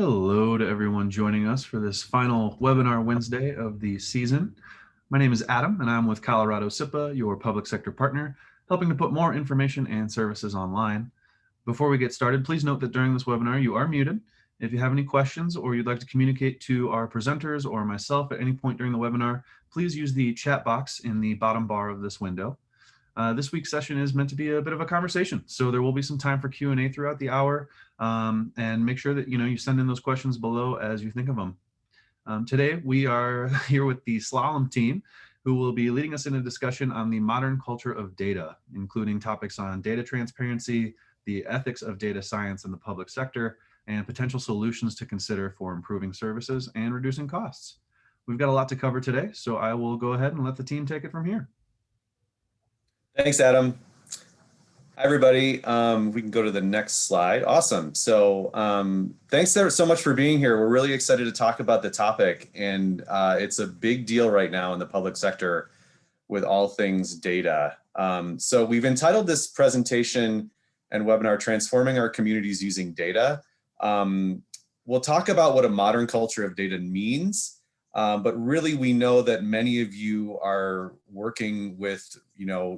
Hello to everyone joining us for this final webinar Wednesday of the season. My name is Adam, and I'm with Colorado SIPA, your public sector partner, helping to put more information and services online. Before we get started, please note that during this webinar, you are muted. If you have any questions or you'd like to communicate to our presenters or myself at any point during the webinar, please use the chat box in the bottom bar of this window. This week's session is meant to be a bit of a conversation, so there will be some time for Q&A throughout the hour, and make sure that you send in those questions below as you think of them. Today we are here with the Slalom team, who will be leading us in a discussion on the modern culture of data, including topics on data transparency, the ethics of data science in the public sector, and potential solutions to consider for improving services and reducing costs. We've got a lot to cover today, so I will go ahead and let the team take it from here. Thanks, Adam. Hi, everybody. We can go to the next slide. Awesome. So thanks so much for being here. We're really excited to talk about the topic, and it's a big deal right now in the public sector with all things data. So we've entitled this presentation and webinar, Transforming Our Communities Using Data. We'll talk about what a modern culture of data means. But really, we know that many of you are working with,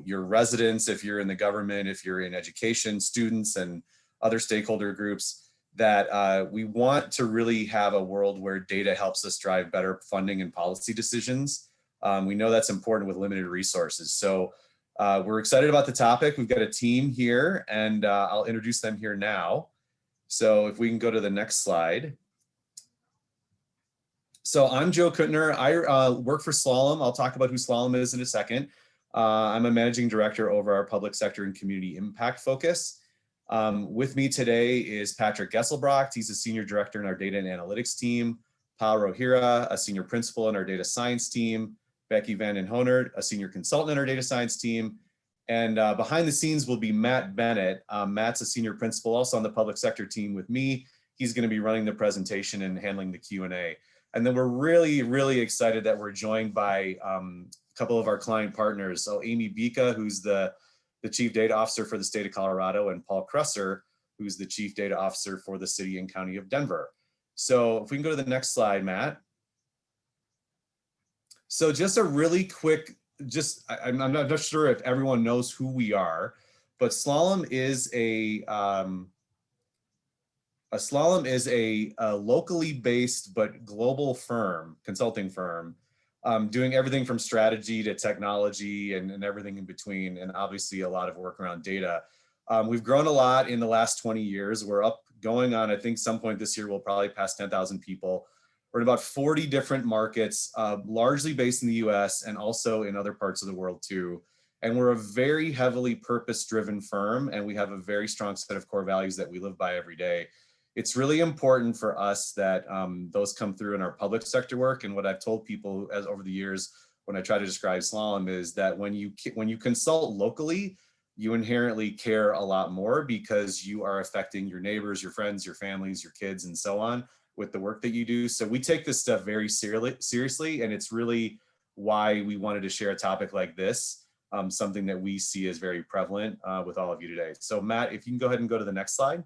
your residents, if you're in the government, if you're in education, students, and other stakeholder groups, that we want to really have a world where data helps us drive better funding and policy decisions. We know that's important with limited resources. So we're excited about the topic. We've got a team here, and I'll introduce them here now. So if we can go to the next slide. So I'm Joe Kuttner. I work for Slalom. I'll talk about who Slalom is in a second. I'm a managing director over our public sector and community impact focus. With me today is Patrick Gesselbrocht. He's a senior director in our data and analytics team. Paul Rohira, a senior principal in our data science team. Becky Van den Honert, a senior consultant in our data science team. And behind the scenes will be Matt Bennett. Matt's a senior principal also on the public sector team with me. He's going to be running the presentation and handling the Q&A. And then we're really, really excited that we're joined by a couple of our client partners. So Amy Bika, who's the Chief Data Officer for the state of Colorado, and Paul Krusser, who's the Chief Data Officer for the city and county of Denver. So if we can go to the next slide, Matt. So just a really quick, I'm not sure if everyone knows who we are, but Slalom is a locally based but global firm, consulting firm, doing everything from strategy to technology and everything in between, and obviously a lot of work around data. We've grown a lot in the last 20 years. We're going on, I think some point this year, we'll probably pass 10,000 people. We're in about 40 different markets, largely based in the US and also in other parts of the world too. And we're a very heavily purpose-driven firm, and we have a very strong set of core values that we live by every day. It's really important for us that those come through in our public sector work. And what I've told people over the years when I try to describe Slalom is that when you consult locally, you inherently care a lot more because you are affecting your neighbors, your friends, your families, your kids, and so on with the work that you do. So we take this stuff very seriously, and it's really why we wanted to share a topic like this, something that we see as very prevalent with all of you today. So Matt, if you can go ahead and go to the next slide.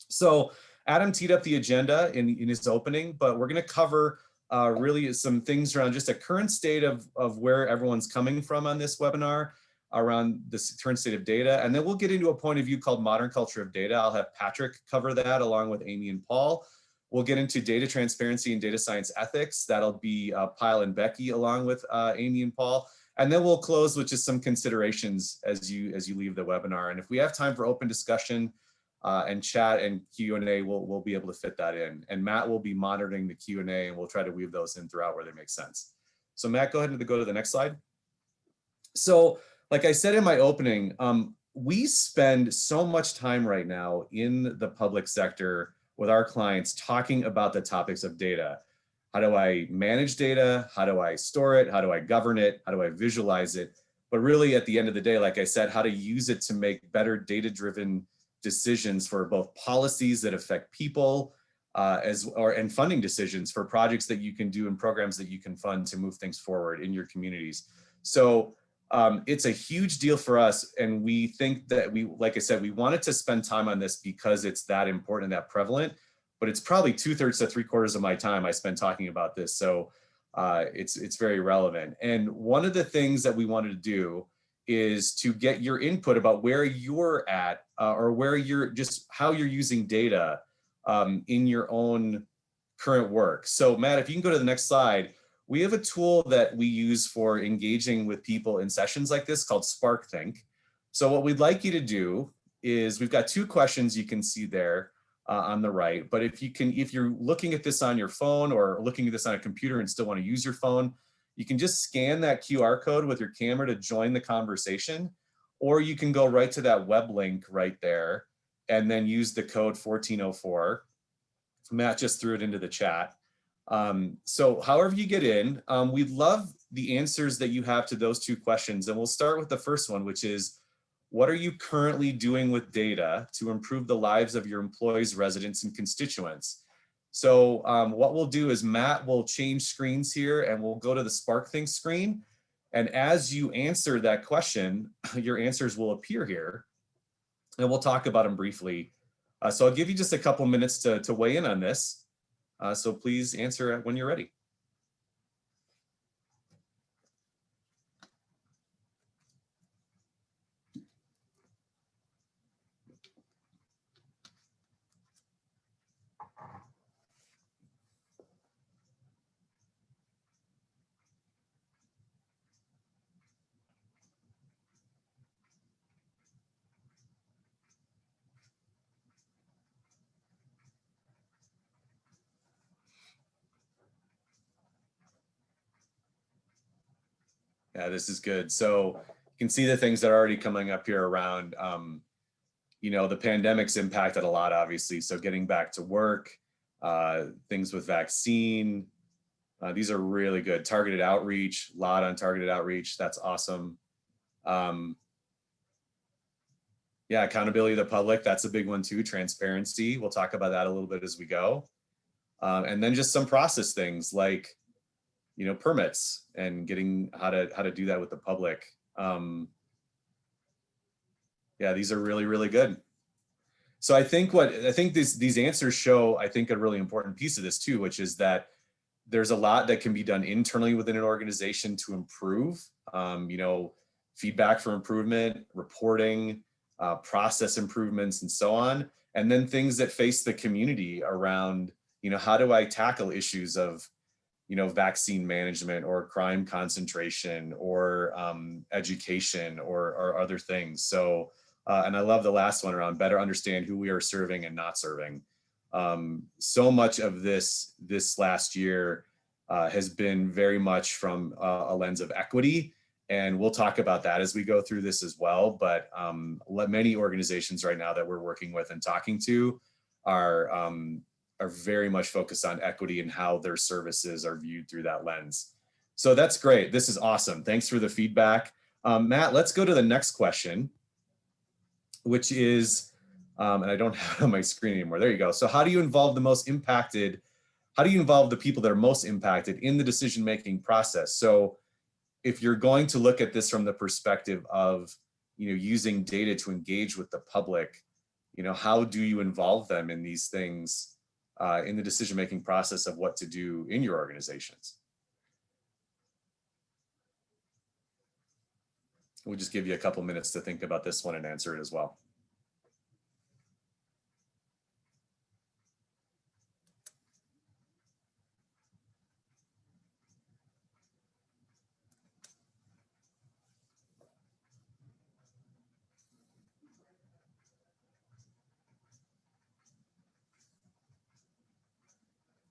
So Adam teed up the agenda in his opening, but we're going to cover really some things around just a current state of where everyone's coming from on this webinar, around the current state of data. And then we'll get into a point of view called modern culture of data. I'll have Patrick cover that along with Amy and Paul. We'll get into data transparency and data science ethics. That'll be Pyle and Becky along with Amy and Paul. And then we'll close with just some considerations as you leave the webinar. And if we have time for open discussion, and chat and Q&A, we'll be able to fit that in. And Matt will be monitoring the Q&A, and we'll try to weave those in throughout where they make sense. So Matt, go ahead and go to the next slide. So like I said in my opening, we spend so much time right now in the public sector with our clients talking about the topics of data. How do I manage data? How do I store it? How do I govern it? How do I visualize it? But really at the end of the day, like I said, how to use it to make better data-driven decisions for both policies that affect people and funding decisions for projects that you can do and programs that you can fund to move things forward in your communities. So it's a huge deal for us. And we think that like I said, we wanted to spend time on this because it's that important, that prevalent. but it's probably 2/3 to 3/4 of my time I spend talking about this. So it's very relevant. And one of the things that we wanted to do is to get your input about where you're at or where you're just how you're using data in your own current work. So Matt, if you can go to the next slide, we have a tool that we use for engaging with people in sessions like this called SparkThink. So what we'd like you to do is we've got 2 questions you can see there on the right, but if you're looking at this on your phone or looking at this on a computer and still want to use your phone, you can just scan that QR code with your camera to join the conversation, or you can go right to that web link right there and then use the code 1404. Matt just threw it into the chat. So however you get in, we'd love the answers that you have to those 2 questions. And we'll start with the first one, which is, what are you currently doing with data to improve the lives of your employees, residents, and constituents? So what we'll do is Matt will change screens here and we'll go to the SparkThink screen. And as you answer that question, your answers will appear here and we'll talk about them briefly. So I'll give you just a couple minutes to weigh in on this. So please answer when you're ready. Yeah, this is good. So you can see the things that are already coming up here around, you know, the pandemic's impacted a lot, obviously. So getting back to work, things with vaccine, these are really good. Targeted outreach, a lot on targeted outreach. That's awesome. Yeah, accountability of the public. That's a big one too. Transparency. We'll talk about that a little bit as we go. And then just some process things like, you know, permits and getting how to do that with the public. Yeah, these are really, really good. So I think these answers show, I think, a really important piece of this too, which is that there's a lot that can be done internally within an organization to improve, you know, feedback for improvement, reporting, process improvements, and so on. And then things that face the community around, you know, how do I tackle issues of, you know, vaccine management or crime concentration or education or other things. So, and I love the last one around better understand who we are serving and not serving. So much of this last year has been very much from a lens of equity. And we'll talk about that as we go through this as well. But many organizations right now that we're working with and talking to are very much focused on equity and how their services are viewed through that lens. So that's great. This is awesome. Thanks for the feedback. Matt, let's go to the next question, which is, and I don't have it on my screen anymore. There you go. So how do you involve the most impacted? How do you involve the people that are most impacted in the decision-making process? So if you're going to look at this from the perspective of, you know, using data to engage with the public, you know, how do you involve them in these things in the decision-making process of what to do in your organizations? We'll just give you a couple minutes to think about this one and answer it as well.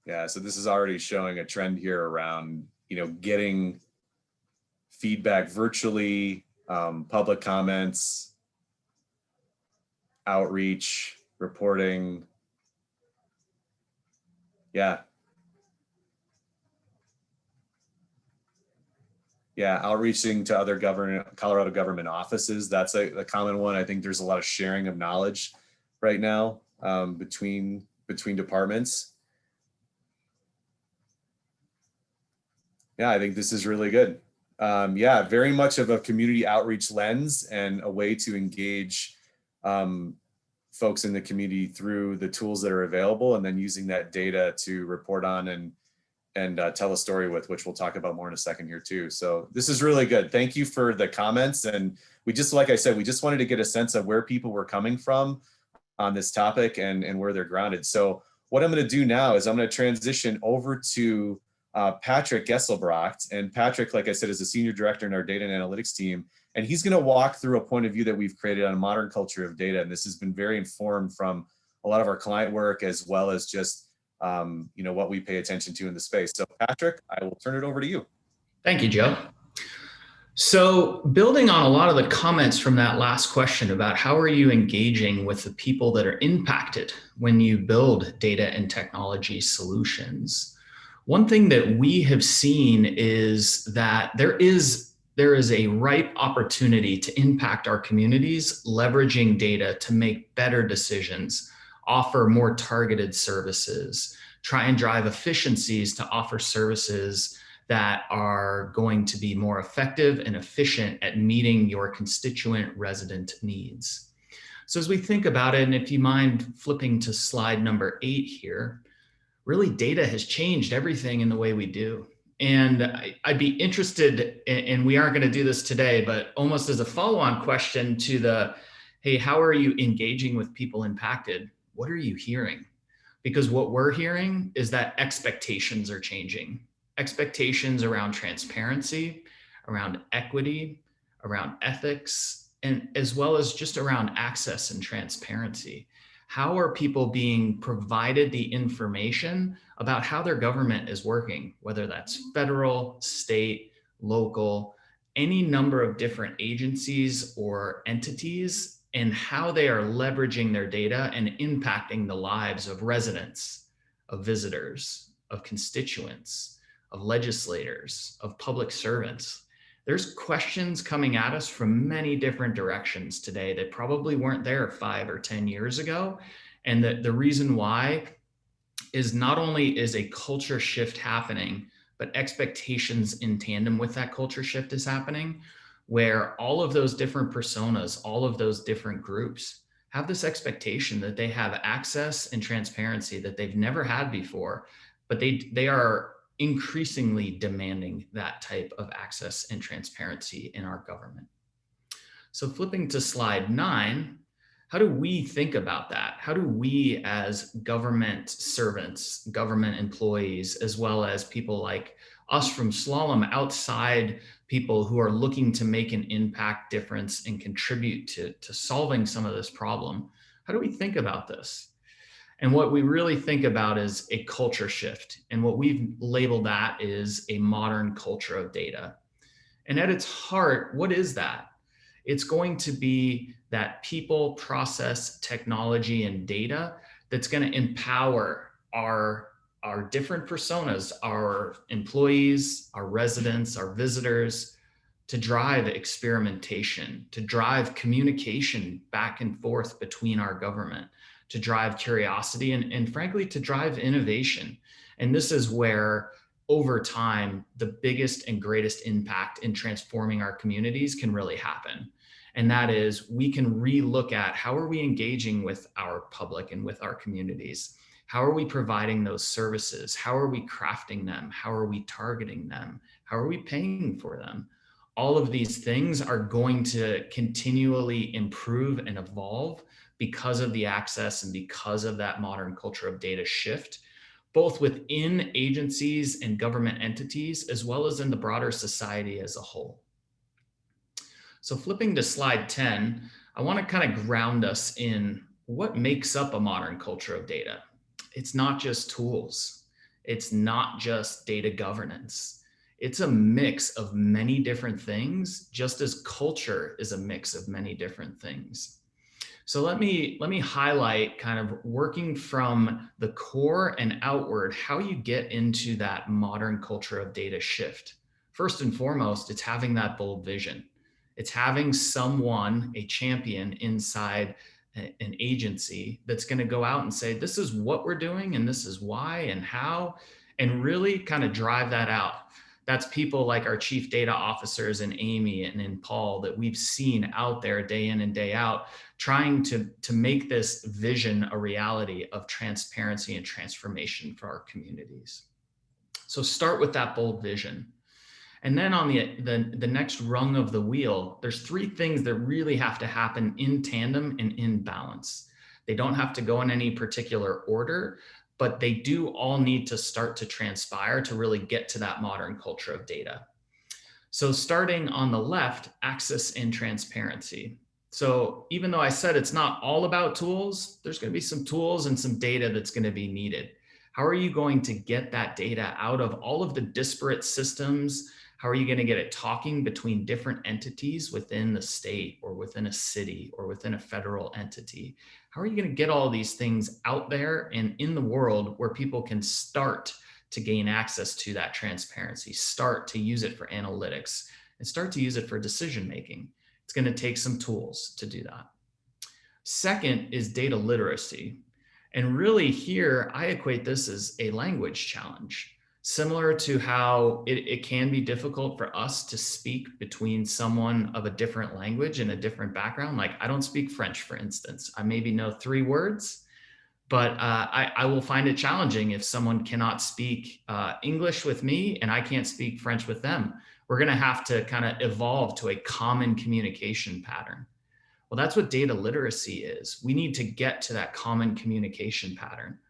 Yeah, so this is already showing a trend here around, you know, getting feedback virtually, public comments, outreach, reporting. Yeah. Yeah, outreaching to other Colorado government offices. That's a common one. I think there's a lot of sharing of knowledge right now between departments. Yeah, I think this is really good. Yeah, very much of a community outreach lens and a way to engage folks in the community through the tools that are available, and then using that data to report on and tell a story with, which we'll talk about more in a second here too. So this is really good. Thank you for the comments. And we just, like I said, we just wanted to get a sense of where people were coming from on this topic and where they're grounded. So what I'm going to do now is I'm going to transition over to Patrick Gesselbrocht. And Patrick, like I said, is a senior director in our data and analytics team. And he's going to walk through a point of view that we've created on a modern culture of data. And this has been very informed from a lot of our client work, as well as just what we pay attention to in the space. So Patrick, I will turn it over to you. Thank you, Joe. So building on a lot of the comments from that last question about how are you engaging with the people that are impacted when you build data and technology solutions, one thing that we have seen is that there is a ripe opportunity to impact our communities, leveraging data to make better decisions, offer more targeted services, try and drive efficiencies to offer services that are going to be more effective and efficient at meeting your constituent resident needs. So as we think about it, and if you mind flipping to slide number 8 here, really data has changed everything in the way we do. And I'd be interested, and we aren't going to do this today, but almost as a follow-on question to the, hey, how are you engaging with people impacted? What are you hearing? Because what we're hearing is that expectations are changing. Expectations around transparency, around equity, around ethics, and as well as just around access and transparency. How are people being provided the information about how their government is working, whether that's federal, state, local, any number of different agencies or entities, and how they are leveraging their data and impacting the lives of residents, of visitors, of constituents, of legislators, of public servants. There's questions coming at us from many different directions today that probably weren't there 5 or 10 years ago. And the reason why is not only is a culture shift happening, but expectations in tandem with that culture shift is happening, where all of those different personas, all of those different groups have this expectation that they have access and transparency that they've never had before, but they are increasingly demanding that type of access and transparency in our government. So flipping to slide 9, how do we think about that? How do we as government servants, government employees, as well as people like us from Slalom, outside people who are looking to make an impact, difference, and contribute to solving some of this problem, how do we think about this? And what we really think about is a culture shift. And what we've labeled that is a modern culture of data. And at its heart, what is that? It's going to be that people, process, technology, and data that's going to empower our different personas, our employees, our residents, our visitors, to drive experimentation, to drive communication back and forth between our government, to drive curiosity, and frankly, to drive innovation. And this is where, over time, the biggest and greatest impact in transforming our communities can really happen. And that is, we can re-look at how are we engaging with our public and with our communities? How are we providing those services? How are we crafting them? How are we targeting them? How are we paying for them? All of these things are going to continually improve and evolve because of the access and because of that modern culture of data shift, both within agencies and government entities, as well as in the broader society as a whole. So flipping to slide 10, I want to kind of ground us in what makes up a modern culture of data. It's not just tools. It's not just data governance. It's a mix of many different things, just as culture is a mix of many different things. So let me highlight, kind of working from the core and outward, how you get into that modern culture of data shift. First and foremost, it's having that bold vision. It's having someone, a champion inside an agency, that's going to go out and say, this is what we're doing, and this is why and how, and really kind of drive that out. That's people like our chief data officers and Amy and Paul that we've seen out there day in and day out, trying to make this vision a reality of transparency and transformation for our communities. So start with that bold vision. And then on the next rung of the wheel, there's three things that really have to happen in tandem and in balance. They don't have to go in any particular order, but they do all need to start to transpire to really get to that modern culture of data. So starting on the left, access and transparency. So even though I said it's not all about tools, there's going to be some tools and some data that's going to be needed. How are you going to get that data out of all of the disparate systems? How are you going to get it talking between different entities within the state or within a city or within a federal entity? How are you going to get all these things out there and in the world where people can start to gain access to that transparency, start to use it for analytics, and start to use it for decision making? It's going to take some tools to do that. Second is data literacy. And really here, I equate this as a language challenge. Similar to how it can be difficult for us to speak between someone of a different language and a different background. Like I don't speak French, for instance. I maybe know 3 words, but I will find it challenging if someone cannot speak English with me and I can't speak French with them. We're going to have to kind of evolve to a common communication pattern. Well, that's what data literacy is. We need to get to that common communication pattern.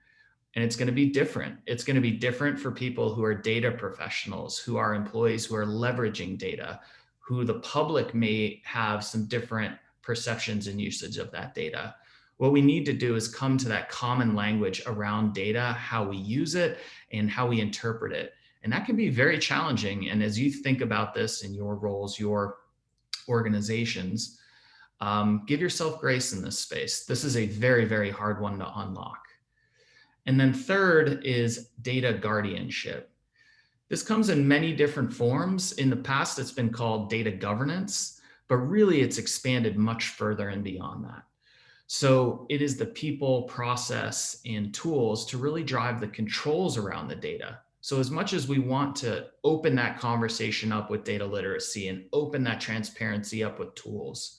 And it's going to be different. It's going to be different for people who are data professionals, who are employees who are leveraging data, who the public may have some different perceptions and usage of that data. What we need to do is come to that common language around data, how we use it and how we interpret it. And that can be very challenging. And as you think about this in your roles, your organizations, give yourself grace in this space. This is a very, very hard one to unlock. And then third is data guardianship. This comes in many different forms. In the past, it's been called data governance, but really it's expanded much further and beyond that. So it is the people, process, and tools to really drive the controls around the data. So as much as we want to open that conversation up with data literacy and open that transparency up with tools,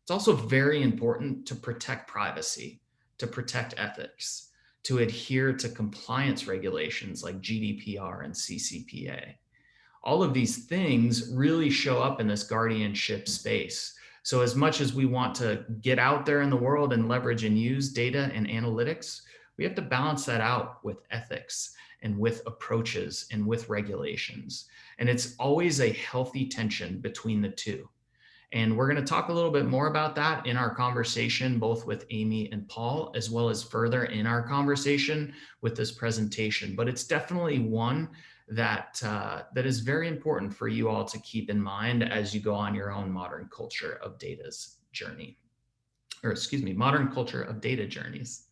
it's also very important to protect privacy, to protect ethics, to adhere to compliance regulations like GDPR and CCPA. All of these things really show up in this guardianship space. So as much as we want to get out there in the world and leverage and use data and analytics, we have to balance that out with ethics and with approaches and with regulations. And it's always a healthy tension between the two. And we're going to talk a little bit more about that in our conversation, both with Amy and Paul, as well as further in our conversation with this presentation. But it's definitely one that that is very important for you all to keep in mind as you go on your own modern culture of data's journey, or excuse me, modern culture of data journeys.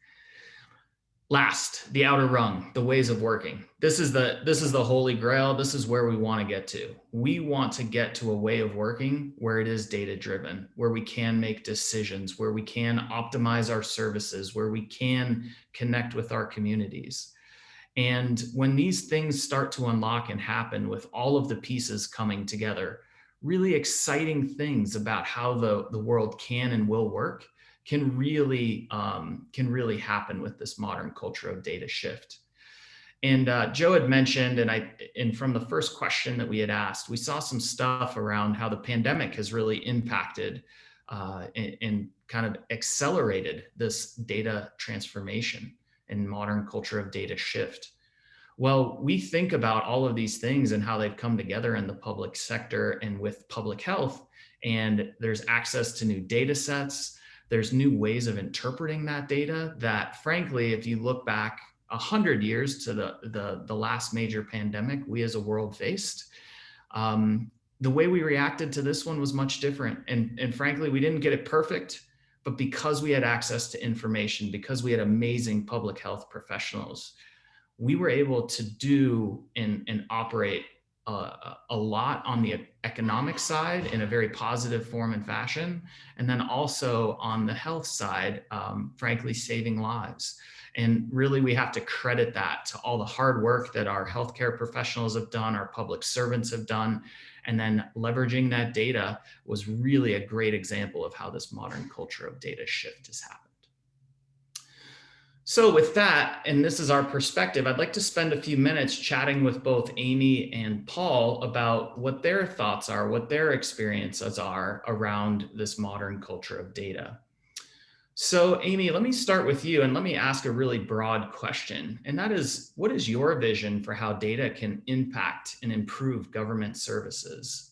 Last, the outer rung, the ways of working. This is the holy grail. This is where we want to get to. We want to get to a way of working where it is data driven, where we can make decisions, where we can optimize our services, where we can connect with our communities. And when these things start to unlock and happen with all of the pieces coming together, really exciting things about how the world can and will work can really happen with this modern culture of data shift. And Joe had mentioned, and from the first question that we had asked, we saw some stuff around how the pandemic has really impacted and kind of accelerated this data transformation and modern culture of data shift. Well, we think about all of these things and how they've come together in the public sector and with public health, and there's access to new data sets. There's new ways of interpreting that data that, frankly, if you look back 100 years to the last major pandemic we as a world faced, the way we reacted to this one was much different. And frankly, we didn't get it perfect, but because we had access to information, because we had amazing public health professionals, we were able to do and operate a lot on the economic side in a very positive form and fashion. And then also on the health side, frankly, saving lives. And really, we have to credit that to all the hard work that our healthcare professionals have done, our public servants have done. And then leveraging that data was really a great example of how this modern culture of data shift has happened. So with that, and this is our perspective, I'd like to spend a few minutes chatting with both Amy and Paul about what their thoughts are, what their experiences are around this modern culture of data. So Amy, let me start with you and let me ask a really broad question. And that is, what is your vision for how data can impact and improve government services?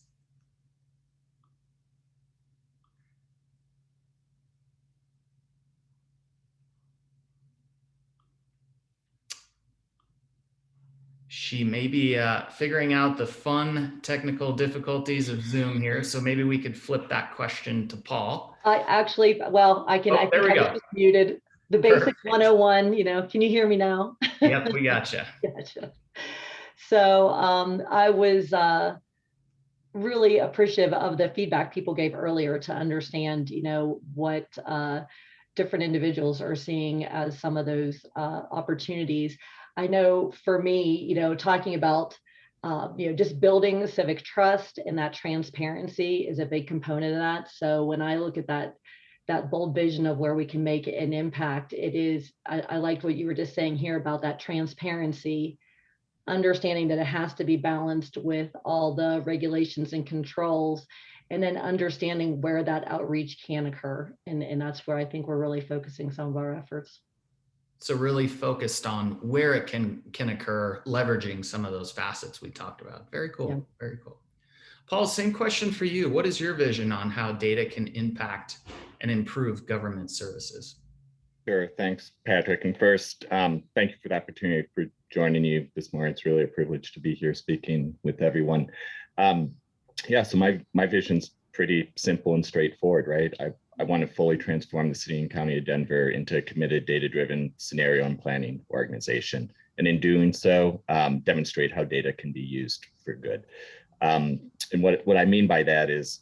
She may be figuring out the fun technical difficulties of Zoom here. So maybe we could flip that question to Paul. I actually, well, I can, Oh, I think there we I go. was just muted. The basic Perfect. 101, can you hear me now? Yep, we gotcha. Gotcha. So I was really appreciative of the feedback people gave earlier to understand, what different individuals are seeing as some of those opportunities. I know for me, talking about, just building civic trust and that transparency is a big component of that. So when I look at that bold vision of where we can make an impact, it is, I liked what you were just saying here about that transparency, understanding that it has to be balanced with all the regulations and controls, and then understanding where that outreach can occur. And that's where I think we're really focusing some of our efforts. So really focused on where it can occur, leveraging some of those facets we talked about. Very cool. Yeah. Very cool. Paul, same question for you. What is your vision on how data can impact and improve government services? Sure. Thanks, Patrick. And first, thank you for the opportunity for joining you this morning. It's really a privilege to be here speaking with everyone. So my vision's pretty simple and straightforward, right? I want to fully transform the city and county of Denver into a committed data-driven scenario and planning organization. And in doing so, demonstrate how data can be used for good. And what I mean by that is,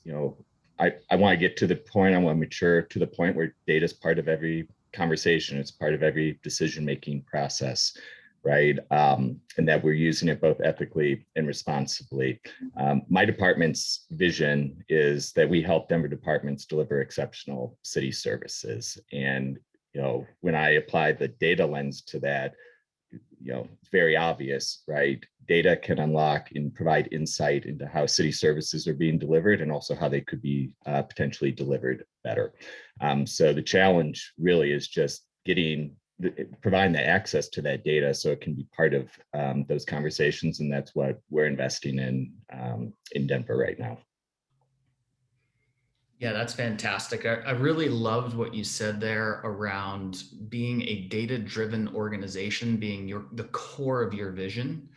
I want to get to the point, I want to mature to the point where data is part of every conversation. It's part of every decision-making process, right? And that we're using it both ethically and responsibly. My department's vision is that we help Denver departments deliver exceptional city services. And, when I apply the data lens to that, it's very obvious, right? Data can unlock and provide insight into how city services are being delivered and also how they could be potentially delivered better. So the challenge really is just providing the access to that data so it can be part of those conversations. And that's what we're investing in Denver right now. Yeah, that's fantastic. I really loved what you said there around being a data-driven organization, being the core of your vision.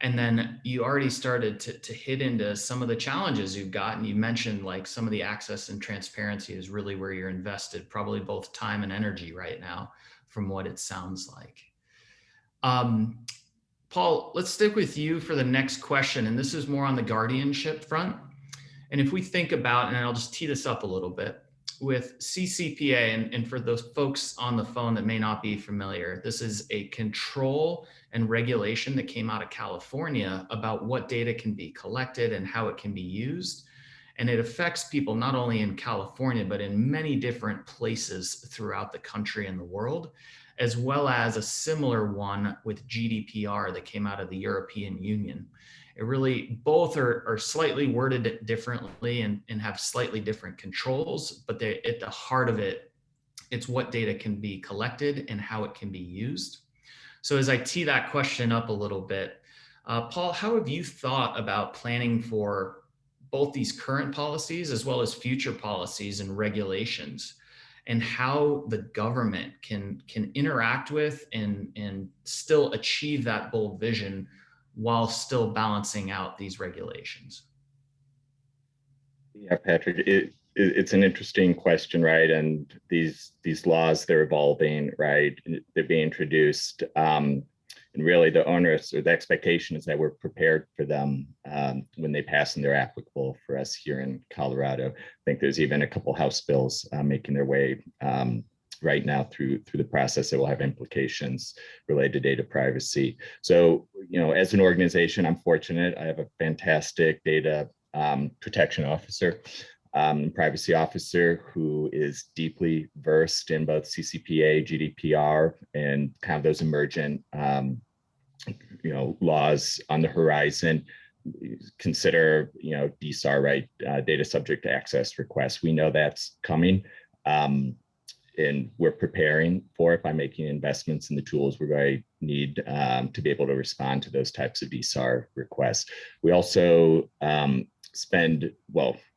And then you already started to hit into some of the challenges you've got. And you mentioned like some of the access and transparency is really where you're invested, probably both time and energy right now, from what it sounds like. Paul, let's stick with you for the next question. And this is more on the guardianship front. And if we think about, and I'll just tee this up a little bit, with CCPA, and for those folks on the phone that may not be familiar, this is a control and regulation that came out of California about what data can be collected and how it can be used. And it affects people not only in California, but in many different places throughout the country and the world, as well as a similar one with GDPR that came out of the European Union. It really, both are slightly worded differently and have slightly different controls, but at the heart of it, it's what data can be collected and how it can be used. So as I tee that question up a little bit, Paul, how have you thought about planning for both these current policies as well as future policies and regulations, and how the government can interact with and still achieve that bold vision while still balancing out these regulations? Yeah, Patrick, it's an interesting question, right? And these laws, they're evolving, right? They're being introduced. And really the onus or the expectation is that we're prepared for them when they pass and they're applicable for us here in Colorado. I think there's even a couple House bills making their way right now through the process that will have implications related to data privacy. So, as an organization, I'm fortunate. I have a fantastic data protection officer, privacy officer who is deeply versed in both CCPA, GDPR, and kind of those emergent, laws on the horizon. Consider, DSAR, right? Data subject access requests. We know that's coming. And we're preparing for it by making investments in the tools we're going to need to be able to respond to those types of DSAR requests. We also spend,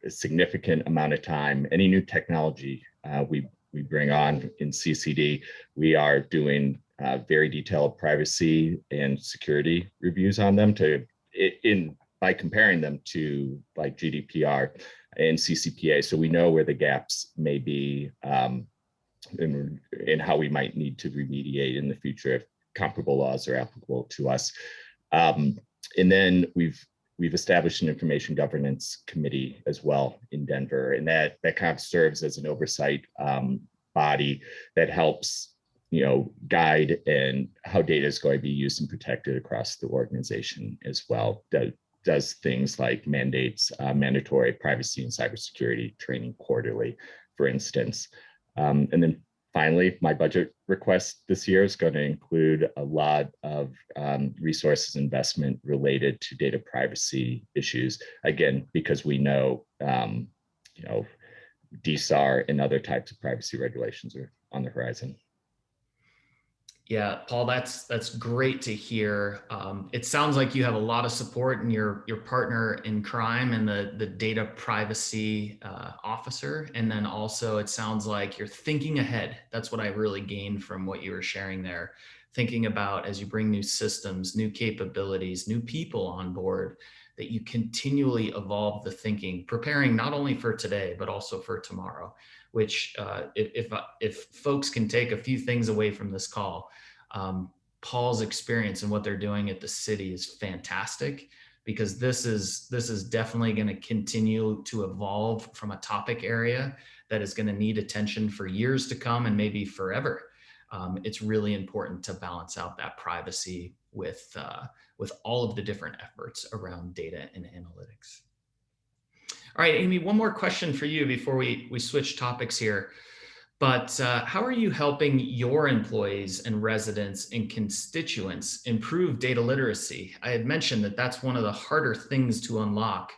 a significant amount of time, any new technology we bring on in CCD, we are doing very detailed privacy and security reviews on them by comparing them to like GDPR and CCPA. So we know where the gaps may be, and how we might need to remediate in the future if comparable laws are applicable to us. And then we've established an information governance committee as well in Denver, and that kind of serves as an oversight body that helps guide and how data is going to be used and protected across the organization as well. That does things like mandates mandatory privacy and cybersecurity training quarterly, for instance. And then finally, my budget request this year is going to include a lot of resources investment related to data privacy issues. Again, because we know, DSAR and other types of privacy regulations are on the horizon. Yeah, Paul, that's great to hear. It sounds like you have a lot of support in your partner in crime and the data privacy officer. And then also it sounds like you're thinking ahead. That's what I really gained from what you were sharing there. Thinking about as you bring new systems, new capabilities, new people on board, that you continually evolve the thinking, preparing not only for today, but also for tomorrow, which if folks can take a few things away from this call, Paul's experience and what they're doing at the city is fantastic, because this is definitely going to continue to evolve from a topic area that is going to need attention for years to come and maybe forever. It's really important to balance out that privacy with all of the different efforts around data and analytics. All right, Amy, one more question for you before we switch topics here. But how are you helping your employees and residents and constituents improve data literacy? I had mentioned that that's one of the harder things to unlock.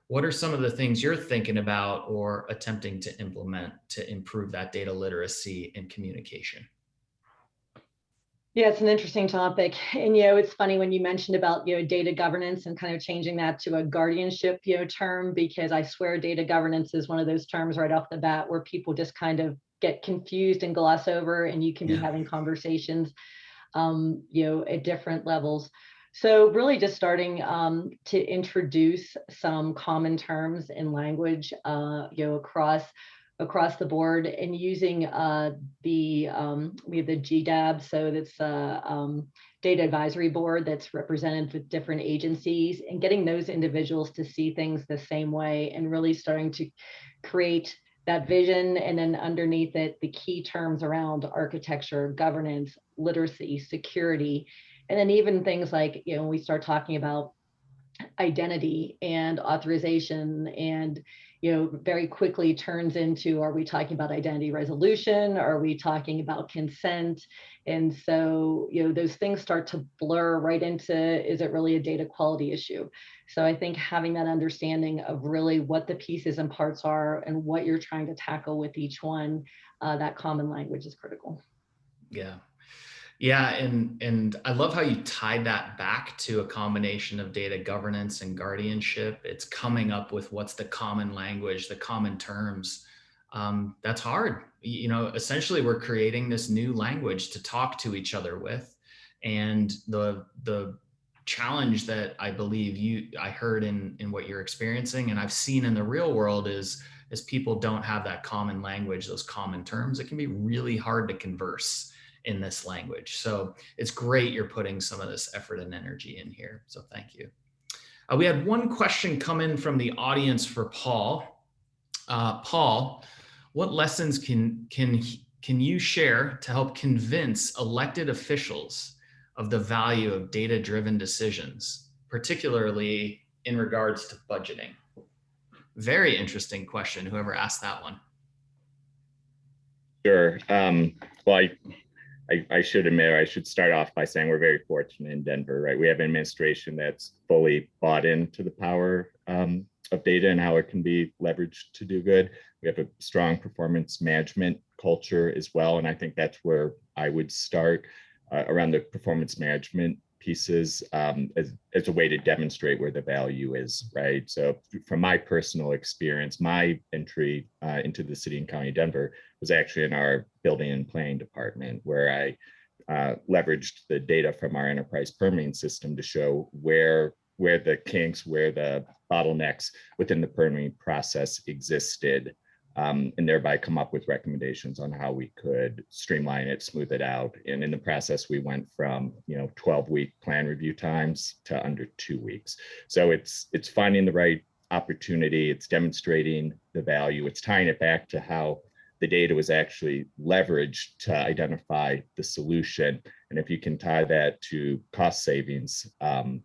What are some of the things you're thinking about or attempting to implement to improve that data literacy and communication? Yeah, it's an interesting topic. And, it's funny when you mentioned about, data governance and kind of changing that to a guardianship, term, because I swear data governance is one of those terms right off the bat where people just kind of get confused and gloss over, and you can be having conversations, at different levels. So really just starting to introduce some common terms and language, across the board, and using we have the GDAB, so that's data advisory board that's represented with different agencies, and getting those individuals to see things the same way, and really starting to create that vision, and then underneath it, the key terms around architecture, governance, literacy, security, and then even things like, when we start talking about identity and authorization, and very quickly turns into, are we talking about identity resolution? Are we talking about consent? And so, those things start to blur right into, is it really a data quality issue? So I think having that understanding of really what the pieces and parts are and what you're trying to tackle with each one, that common language is critical. Yeah. Yeah, and I love how you tied that back to a combination of data governance and guardianship. It's coming up with what's the common language, the common terms. That's hard. Essentially we're creating this new language to talk to each other with. And the challenge that I believe I heard in what you're experiencing, and I've seen in the real world, is people don't have that common language, those common terms. It can be really hard to converse in this language. So it's great you're putting some of this effort and energy in here. So thank you. We had one question come in from the audience for Paul. Paul, what lessons can can you share to help convince elected officials of the value of data-driven decisions, particularly in regards to budgeting? Very interesting question, whoever asked that one. Sure. Well, I should admit, I should start off by saying we're very fortunate in Denver, right? We have an administration that's fully bought into the power of data and how it can be leveraged to do good. We have a strong performance management culture as well. And I think that's where I would start around the performance management pieces as a way to demonstrate where the value is, right? So from my personal experience, my entry into the city and county of Denver was actually in our building and planning department, where I leveraged the data from our enterprise permitting system to show where the kinks, where the bottlenecks within the permitting process existed, and thereby come up with recommendations on how we could streamline it, smooth it out. And in the process, we went from 12-week plan review times to under 2 weeks. So it's finding the right opportunity, it's demonstrating the value, it's tying it back to how the data was actually leveraged to identify the solution. And if you can tie that to cost savings and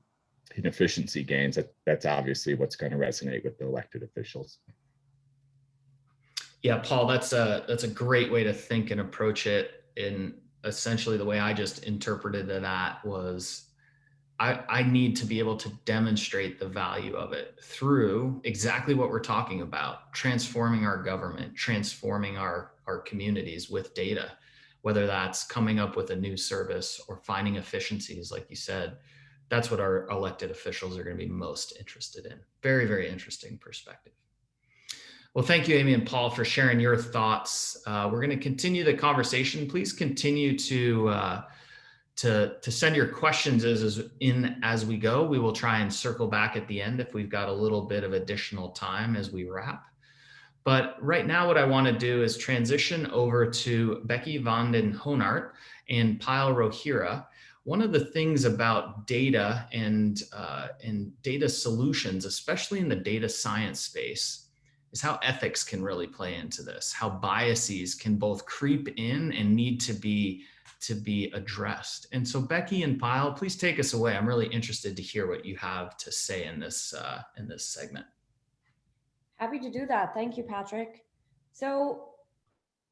efficiency gains, that's obviously what's going to resonate with the elected officials. Yeah, Paul, that's a great way to think and approach it. In essentially the way I just interpreted that was I need to be able to demonstrate the value of it through exactly what we're talking about, transforming our government, transforming our communities with data, whether that's coming up with a new service or finding efficiencies, like you said. That's what our elected officials are going to be most interested in. Very, very interesting perspective. Well, thank you, Amy and Paul, for sharing your thoughts. We're going to continue the conversation. Please continue to send your questions as we go. We will try and circle back at the end if we've got a little bit of additional time as we wrap. But right now, what I want to do is transition over to Becky van den Honart and Payal Rohira. One of the things about data and data solutions, especially in the data science space, is how ethics can really play into this, how biases can both creep in and need to be addressed. And so Becky and Payal, please take us away. I'm really interested to hear what you have to say in this segment. Happy to do that. Thank you, Patrick. So,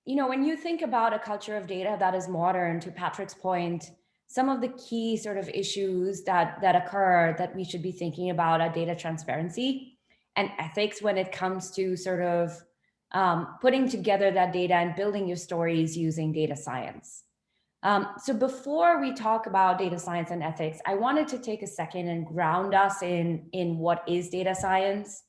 when you think about a culture of data that is modern, to Patrick's point, some of the key sort of issues that occur that we should be thinking about are data transparency and ethics when it comes to sort of putting together that data and building your stories using data science. So before we talk about data science and ethics, I wanted to take a second and ground us in what is data science.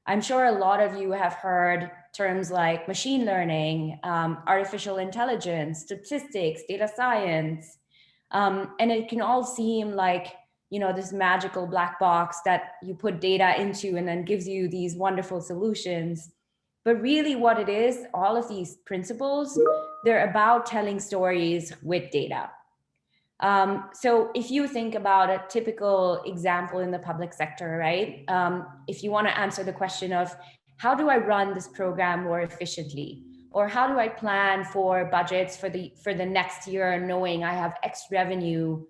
I'm sure a lot of you have heard terms like machine learning, artificial intelligence, statistics, data science, and it can all seem like this magical black box that you put data into and then gives you these wonderful solutions. But really what it is, all of these principles, they're about telling stories with data. So if you think about a typical example in the public sector, right? If you want to answer the question of how do I run this program more efficiently? Or how do I plan for budgets for the next year, knowing I have X revenue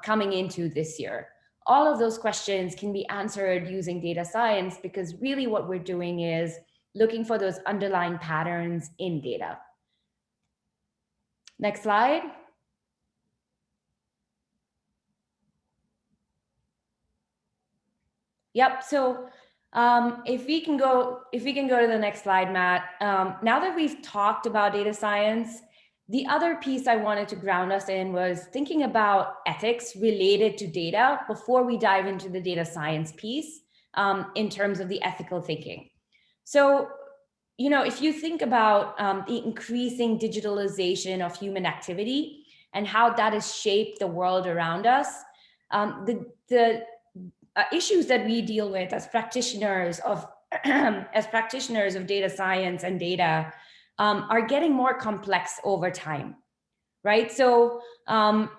coming into this year? All of those questions can be answered using data science, because really what we're doing is looking for those underlying patterns in data. Next slide. Yep. So if we can go to the next slide, Matt. Now that we've talked about data science, the other piece I wanted to ground us in was thinking about ethics related to data before we dive into the data science piece in terms of the ethical thinking. So, if you think about the increasing digitalization of human activity and how that has shaped the world around us, the issues that we deal with as practitioners of data science and data are getting more complex over time, right? So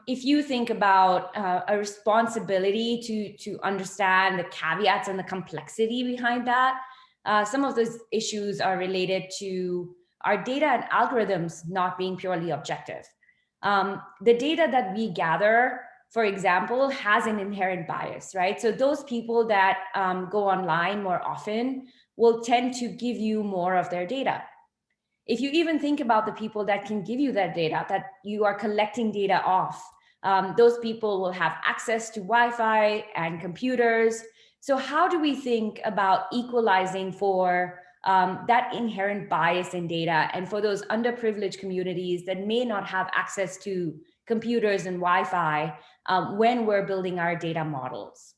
if you think about a responsibility to understand the caveats and the complexity behind that, some of those issues are related to are data and algorithms not being purely objective. The data that we gather, for example, has an inherent bias, right? So those people that go online more often will tend to give you more of their data. If you even think about the people that can give you that data, that you are collecting data off, those people will have access to Wi-Fi and computers. So how do we think about equalizing for that inherent bias in data and for those underprivileged communities that may not have access to computers and Wi-Fi when we're building our data models?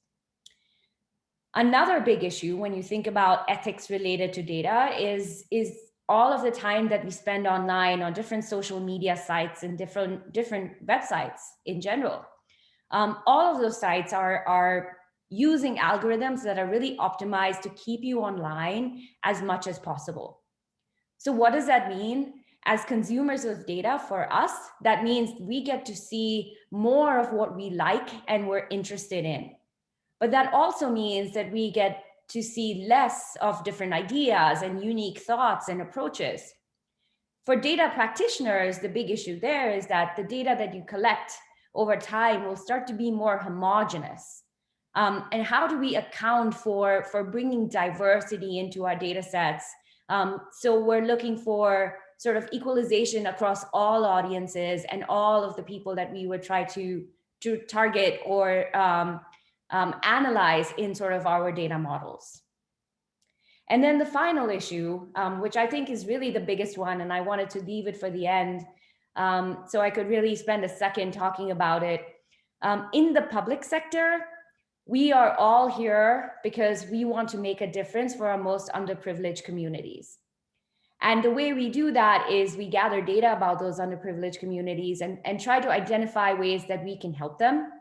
Another big issue when you think about ethics related to data is all of the time that we spend online on different social media sites and different websites in general. All of those sites are using algorithms that are really optimized to keep you online as much as possible. So what does that mean? As consumers of data, for us, that means we get to see more of what we like and we're interested in. But that also means that we get to see less of different ideas and unique thoughts and approaches. For data practitioners, the big issue there is that the data that you collect over time will start to be more homogeneous. And how do we account for bringing diversity into our data sets? So we're looking for sort of equalization across all audiences and all of the people that we would try to target or analyze in sort of our data models. And then the final issue, which I think is really the biggest one, and I wanted to leave it for the end, so I could really spend a second talking about it. In the public sector, we are all here because we want to make a difference for our most underprivileged communities. And the way we do that is we gather data about those underprivileged communities and try to identify ways that we can help them.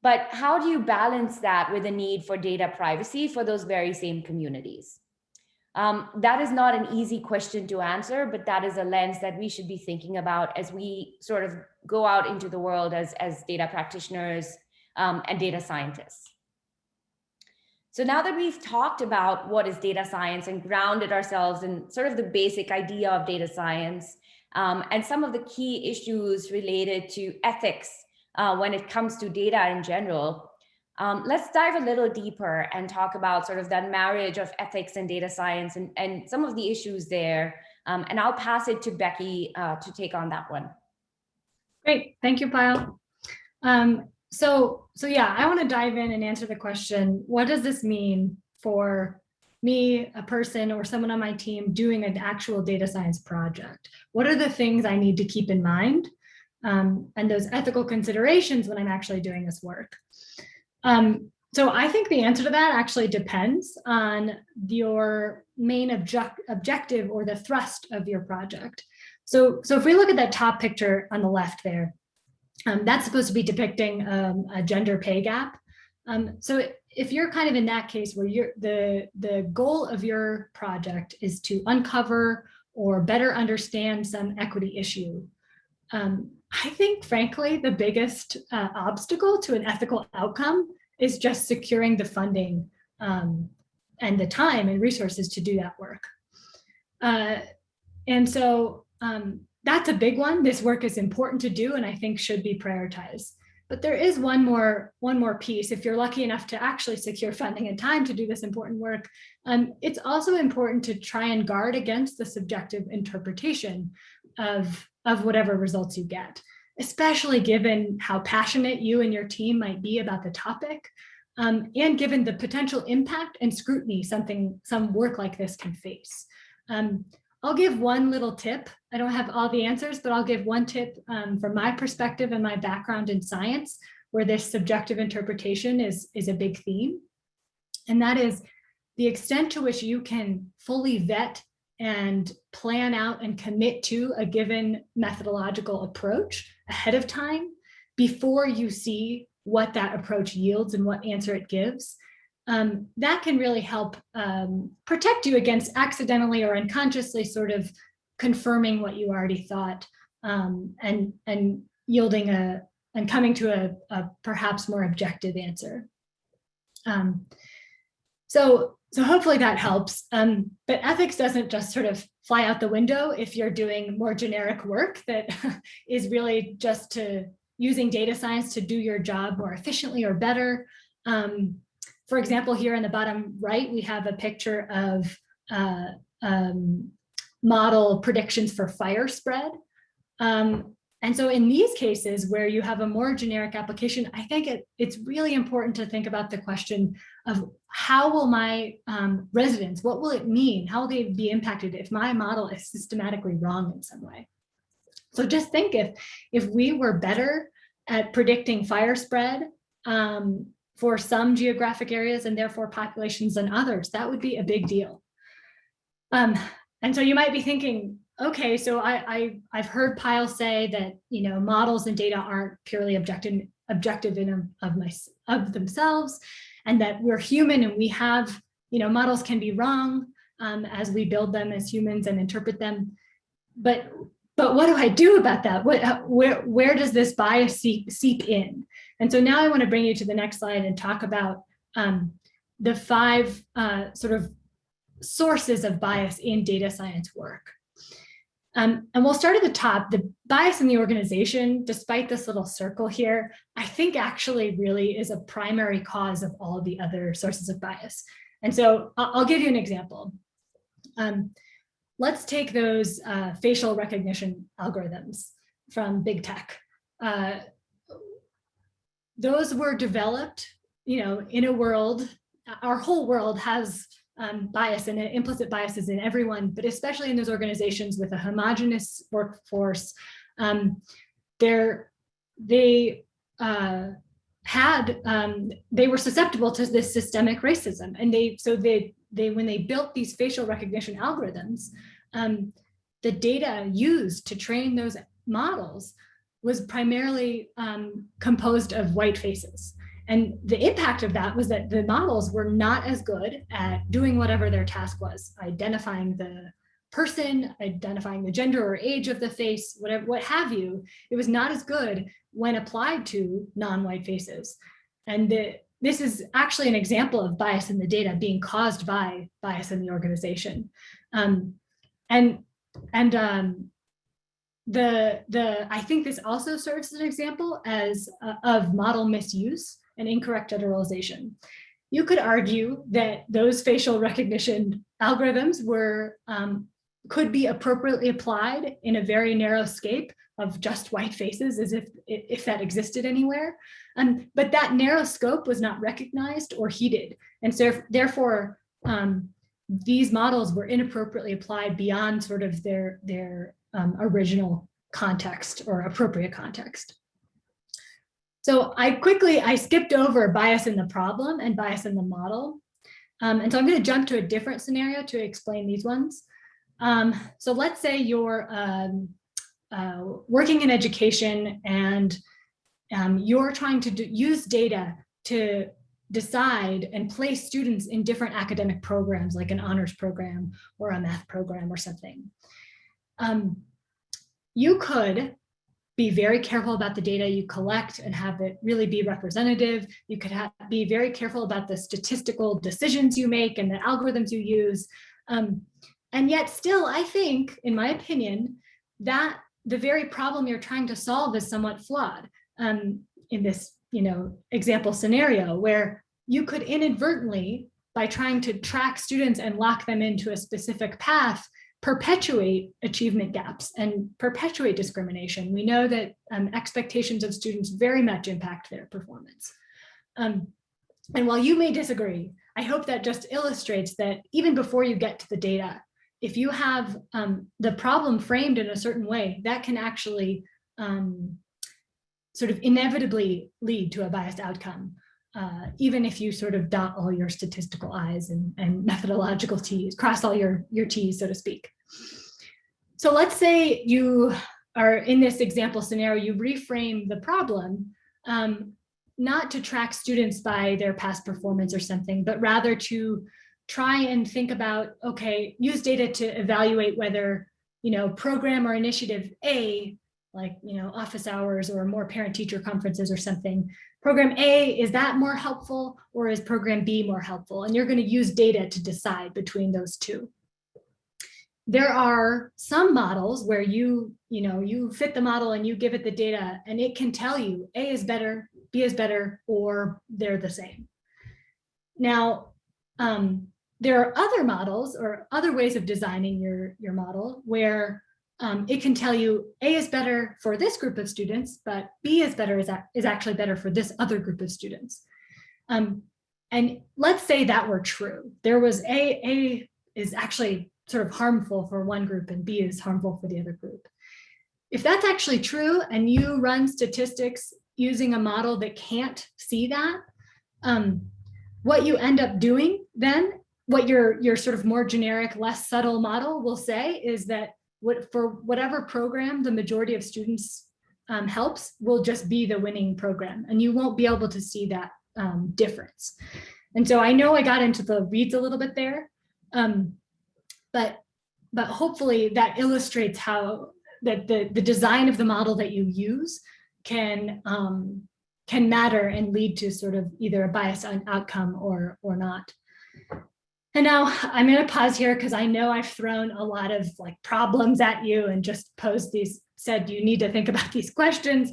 But how do you balance that with the need for data privacy for those very same communities? That is not an easy question to answer, but that is a lens that we should be thinking about as we sort of go out into the world as data practitioners and data scientists. So now that we've talked about what is data science and grounded ourselves in sort of the basic idea of data science and some of the key issues related to ethics when it comes to data in general, let's dive a little deeper and talk about sort of that marriage of ethics and data science and some of the issues there. And I'll pass it to Becky to take on that one. Great, thank you, Payal. So yeah, I want to dive in and answer the question, what does this mean for me, a person or someone on my team doing an actual data science project? What are the things I need to keep in mind? And those ethical considerations when I'm actually doing this work. So I think the answer to that actually depends on your main objective or the thrust of your project. So if we look at that top picture on the left there, that's supposed to be depicting a gender pay gap. So if you're kind of in that case where the goal of your project is to uncover or better understand some equity issue, I think, frankly, the biggest obstacle to an ethical outcome is just securing the funding and the time and resources to do that work. And so that's a big one. This work is important to do and I think should be prioritized. But there is one more piece. If you're lucky enough to actually secure funding and time to do this important work, it's also important to try and guard against the subjective interpretation of whatever results you get, especially given how passionate you and your team might be about the topic, and given the potential impact and scrutiny some work like this can face. I'll give one little tip. I don't have all the answers, but I'll give one tip from my perspective and my background in science, where this subjective interpretation is a big theme. And that is the extent to which you can fully vet and plan out and commit to a given methodological approach ahead of time before you see what that approach yields and what answer it gives. That can really help protect you against accidentally or unconsciously sort of confirming what you already thought and yielding and coming to a perhaps more objective answer. So hopefully that helps. But ethics doesn't just sort of fly out the window if you're doing more generic work that is really just using data science to do your job more efficiently or better. For example, here in the bottom right, we have a picture of model predictions for fire spread. And so in these cases where you have a more generic application, I think it's really important to think about the question of how will my residents, what will it mean? How will they be impacted if my model is systematically wrong in some way? So just think if we were better at predicting fire spread for some geographic areas and therefore populations than others, that would be a big deal. And so you might be thinking, okay, so I've heard Pyle say that, you know, models and data aren't purely objective in of themselves, and that we're human and we have, you know, models can be wrong as we build them as humans and interpret them. But what do I do about that? Where does this bias seep in? And so now I want to bring you to the next slide and talk about the 5 sort of sources of bias in data science work. And we'll start at the top. The bias in the organization, despite this little circle here, I think actually really is a primary cause of all the other sources of bias. And so I'll give you an example. Let's take those facial recognition algorithms from big tech. Those were developed, you know, in a world, our whole world has bias and implicit biases in everyone, but especially in those organizations with a homogeneous workforce. They were susceptible to this systemic racism, and when they built these facial recognition algorithms, the data used to train those models was primarily composed of white faces. And the impact of that was that the models were not as good at doing whatever their task was, identifying the person, identifying the gender or age of the face, whatever, what have you. It was not as good when applied to non-white faces. And this is actually an example of bias in the data being caused by bias in the organization. I think this also serves as an example of model misuse and incorrect generalization. You could argue that those facial recognition algorithms could be appropriately applied in a very narrow scope of just white faces, as if that existed anywhere. But that narrow scope was not recognized or heeded. And so therefore, these models were inappropriately applied beyond sort of their original context or appropriate context. So I skipped over bias in the problem and bias in the model. And so I'm going to jump to a different scenario to explain these ones. So let's say you're working in education and you're trying to use data to decide and place students in different academic programs, like an honors program or a math program or something. You could be very careful about the data you collect and have it really be representative. You could be very careful about the statistical decisions you make and the algorithms you use. And yet still, I think, in my opinion, that the very problem you're trying to solve is somewhat flawed in this, example scenario where you could inadvertently, by trying to track students and lock them into a specific path, perpetuate achievement gaps and perpetuate discrimination. We know that expectations of students very much impact their performance. And while you may disagree, I hope that just illustrates that even before you get to the data, if you have the problem framed in a certain way, that can actually sort of inevitably lead to a biased outcome, even if you sort of dot all your statistical I's and methodological T's, cross all your T's, so to speak. So let's say you are in this example scenario, you reframe the problem, not to track students by their past performance or something, but rather to try and think about, okay, use data to evaluate whether, program or initiative A, like, office hours or more parent-teacher conferences or something, program A, is that more helpful or is program B more helpful? And you're going to use data to decide between those two. there are some models where you fit the model and you give it the data and it can tell you A is better, B is better, or they're the same. Now, there are other models or other ways of designing your model where it can tell you A is better for this group of students, but B is better is actually better for this other group of students. And let's say that were true. There was A is actually sort of harmful for one group and B is harmful for the other group. If that's actually true and you run statistics using a model that can't see that, what you end up doing then, what your sort of more generic, less subtle model will say is that for whatever program the majority of students helps will just be the winning program, and you won't be able to see that difference. And so I know I got into the weeds a little bit there, but hopefully that illustrates how that the design of the model that you use can matter and lead to sort of either a biased outcome or not. And now I'm going to pause here because I know I've thrown a lot of like problems at you and just posed these, said you need to think about these questions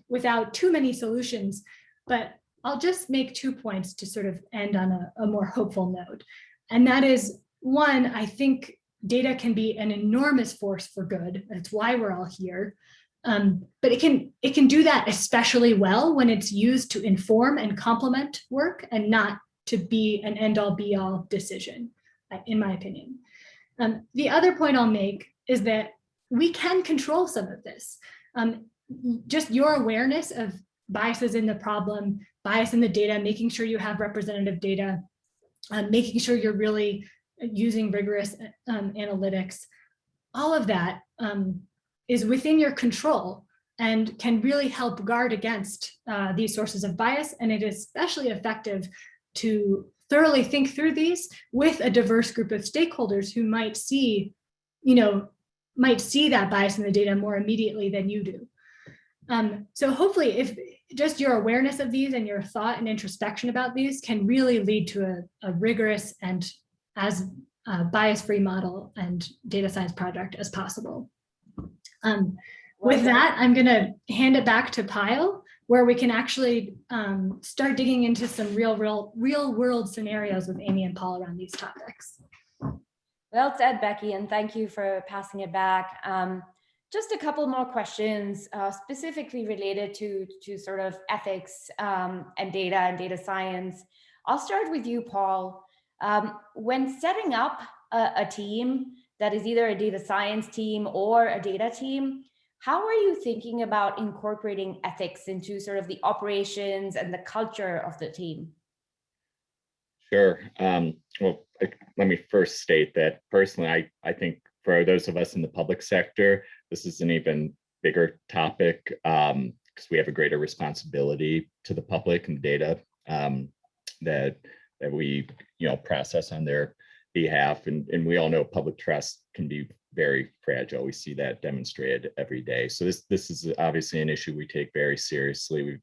without too many solutions. But I'll just make 2 points to sort of end on a more hopeful note. And that is, one, I think data can be an enormous force for good. That's why we're all here. But it can do that especially well when it's used to inform and complement work and not to be an end-all be-all decision, in my opinion. The other point I'll make is that we can control some of this. Just your awareness of biases in the problem, bias in the data, making sure you have representative data, making sure you're really using rigorous analytics, all of that is within your control and can really help guard against these sources of bias. And it is especially effective to thoroughly think through these with a diverse group of stakeholders who might see that bias in the data more immediately than you do. So hopefully, if just your awareness of these and your thought and introspection about these can really lead to a rigorous and as bias-free model and data science project as possible. With that, I'm going to hand it back to Pyle, where we can actually start digging into some real world scenarios with Amy and Paul around these topics. Well said, Becky, and thank you for passing it back. Just a couple more questions specifically related to sort of ethics and data science. I'll start with you, Paul. When setting up a team that is either a data science team or a data team, how are you thinking about incorporating ethics into sort of the operations and the culture of the team? Sure. Well, let me first state that personally, I think for those of us in the public sector, this is an even bigger topic because we have a greater responsibility to the public and data that we process on their behalf. And we all know public trust can be very fragile. We see that demonstrated every day. So this is obviously an issue we take very seriously. We've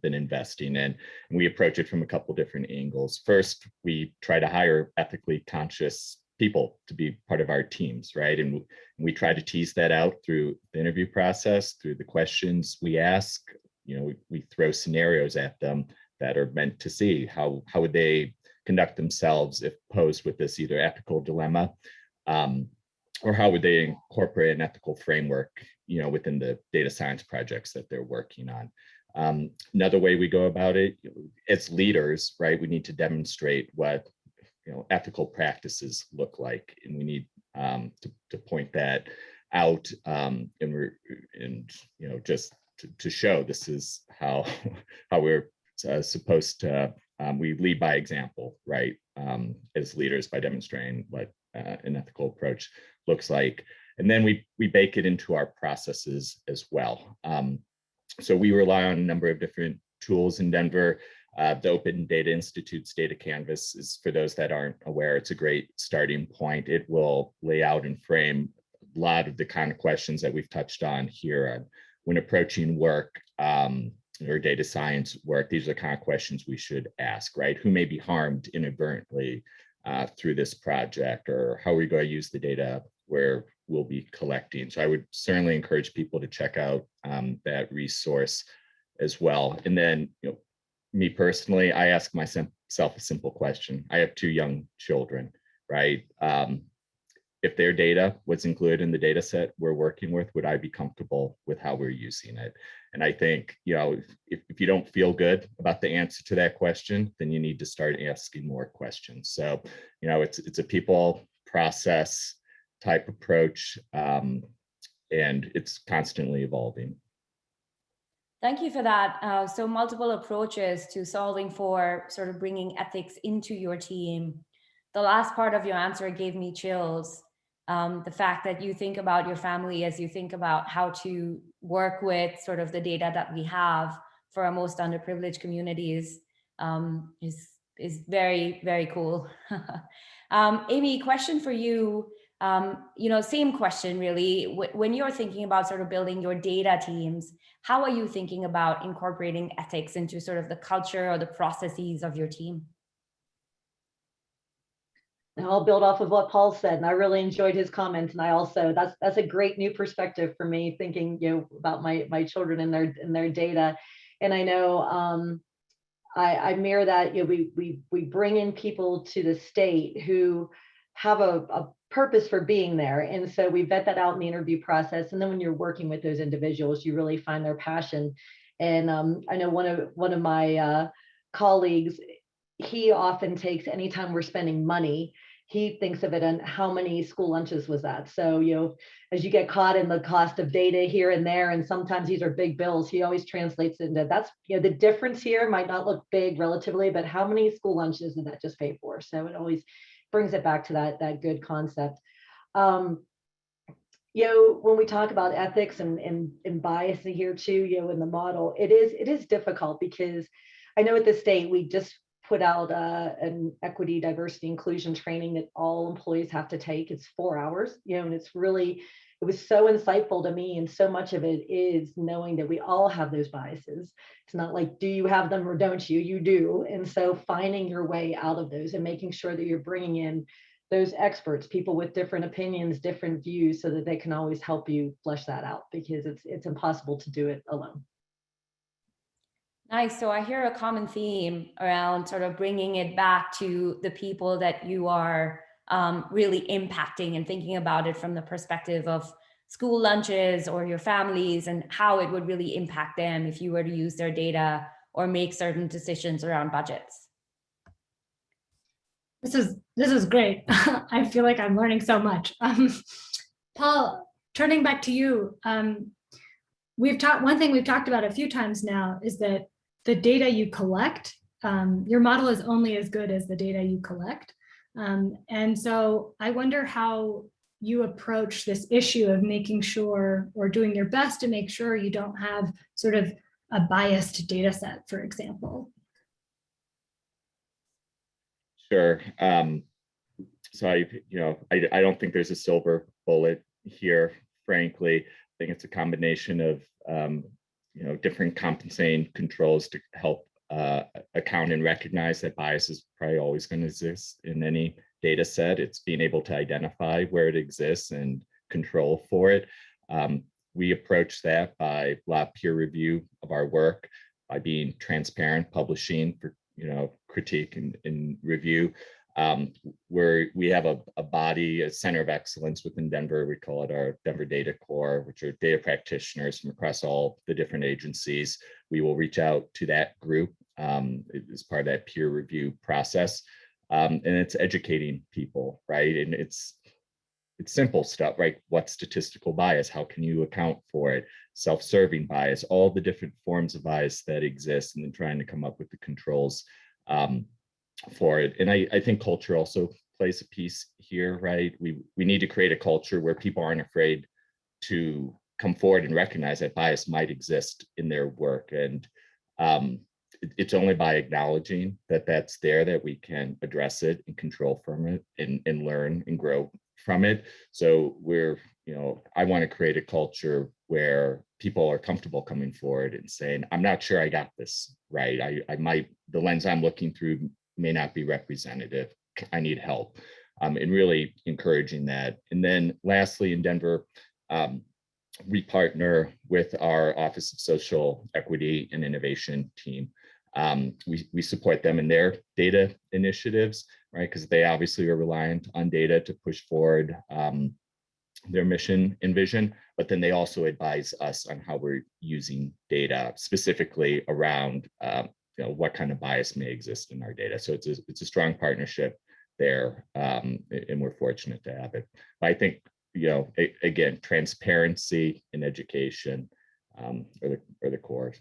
been investing in, and we approach it from a couple different angles. First, we try to hire ethically conscious people to be part of our teams, right? And we try to tease that out through the interview process, through the questions we ask. We throw scenarios at them that are meant to see how would they conduct themselves if posed with this either ethical dilemma, or how would they incorporate an ethical framework, within the data science projects that they're working on. Another way we go about it, as leaders, right? We need to demonstrate what ethical practices look like, and we need to point that out, just to show this is how we're supposed to. We lead by example, right? As leaders, by demonstrating what an ethical approach looks like, and then we bake it into our processes as well. So we rely on a number of different tools in Denver. The Open Data Institute's Data Canvas is, for those that aren't aware, it's a great starting point. It will lay out and frame a lot of the kind of questions that we've touched on here when approaching work or data science work. These are the kind of questions we should ask, right? Who may be harmed inadvertently through this project, or how are we going to use the data where we'll be collecting. So I would certainly encourage people to check out that resource as well. And then, me personally, I ask myself a simple question. I have 2 young children, right? If their data was included in the data set we're working with, would I be comfortable with how we're using it? And I think, if you don't feel good about the answer to that question, then you need to start asking more questions. So, it's a people process type approach, and it's constantly evolving. Thank you for that. So multiple approaches to solving for sort of bringing ethics into your team. The last part of your answer gave me chills. The fact that you think about your family as you think about how to work with sort of the data that we have for our most underprivileged communities is very, very cool. Amy, question for you. Same question really. When you're thinking about sort of building your data teams, how are you thinking about incorporating ethics into sort of the culture or the processes of your team? I'll build off of what Paul said, and I really enjoyed his comments. And I also, that's a great new perspective for me, thinking about my children and their data. And I know I mirror that. We bring in people to the state who have a purpose for being there, and so we vet that out in the interview process. And then when you're working with those individuals, you really find their passion. And I know one of my colleagues, he often takes, anytime we're spending money, he thinks of it on how many school lunches was that. So, as you get caught in the cost of data here and there, and sometimes these are big bills, he always translates it into that's, the difference here might not look big relatively, but how many school lunches did that just pay for? So it always brings it back to that good concept. When we talk about ethics and bias here too, in the model, it is difficult, because I know at the state, we just put out an equity, diversity, inclusion training that all employees have to take. It's 4 hours, and it was so insightful to me. And so much of it is knowing that we all have those biases. It's not like, do you have them or don't you? You do. And so finding your way out of those and making sure that you're bringing in those experts, people with different opinions, different views, so that they can always help you flesh that out, because it's impossible to do it alone. Nice. So I hear a common theme around sort of bringing it back to the people that you are really impacting, and thinking about it from the perspective of school lunches or your families, and how it would really impact them if you were to use their data or make certain decisions around budgets. This is great. I feel like I'm learning so much. Paul, turning back to you, one thing we've talked about a few times now is that the data you collect, your model is only as good as the data you collect. And so I wonder how you approach this issue of making sure, or doing your best to make sure, you don't have sort of a biased data set, for example. Sure. So I don't think there's a silver bullet here, frankly. I think it's a combination of different compensating controls to help account and recognize that bias is probably always going to exist in any data set. It's being able to identify where it exists and control for it. We approach that by a lot of peer review of our work, by being transparent, publishing for critique and review. Where we have a body, a center of excellence within Denver. We call it our Denver Data Core, which are data practitioners from across all the different agencies. We will reach out to that group as part of that peer review process. And it's educating people, right? And it's simple stuff, right? What's statistical bias? How can you account for it? Self-serving bias, all the different forms of bias that exist, and then trying to come up with the controls for it. And I think culture also plays a piece here, right? We need to create a culture where people aren't afraid to come forward and recognize that bias might exist in their work. And it's only by acknowledging that that's there that we can address it and control from it and learn and grow from it. So I want to create a culture where people are comfortable coming forward and saying, I'm not sure I got this right. The lens I'm looking through may not be representative. I need help, and really encouraging that. And then lastly, in Denver, we partner with our Office of Social Equity and Innovation team. We support them in their data initiatives, right? Because they obviously are reliant on data to push forward their mission and vision, but then they also advise us on how we're using data, specifically around what kind of bias may exist in our data. So it's a strong partnership there, and we're fortunate to have it. But I think, again, transparency and education are the core.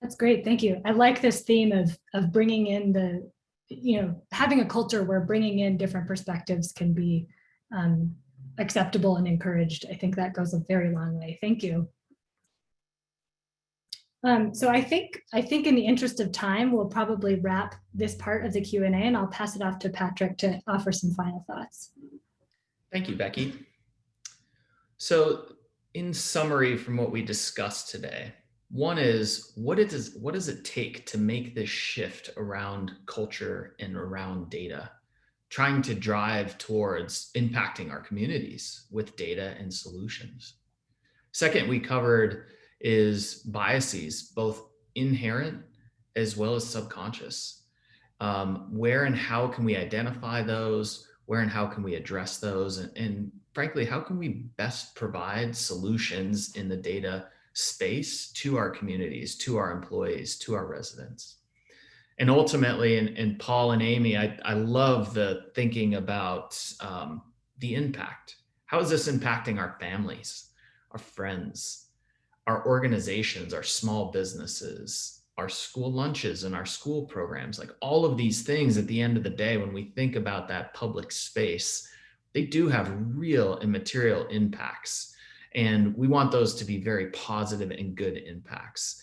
That's great. Thank you. I like this theme of bringing in having a culture where bringing in different perspectives can be acceptable and encouraged. I think that goes a very long way. Thank you. So I think in the interest of time, we'll probably wrap this part of the Q&A, and I'll pass it off to Patrick to offer some final thoughts. Thank you, Becky. So in summary from what we discussed today, one is, what does it take to make this shift around culture and around data, trying to drive towards impacting our communities with data and solutions? Second, we covered is biases, both inherent as well as subconscious. Where and how can we identify those? Where and how can we address those? And frankly, how can we best provide solutions in the data space to our communities, to our employees, to our residents? And ultimately, and Paul and Amy, I love the thinking about the impact. How is this impacting our families, our friends, our organizations, our small businesses, our school lunches and our school programs? Like all of these things, at the end of the day, when we think about that public space, they do have real and material impacts. And we want those to be very positive and good impacts.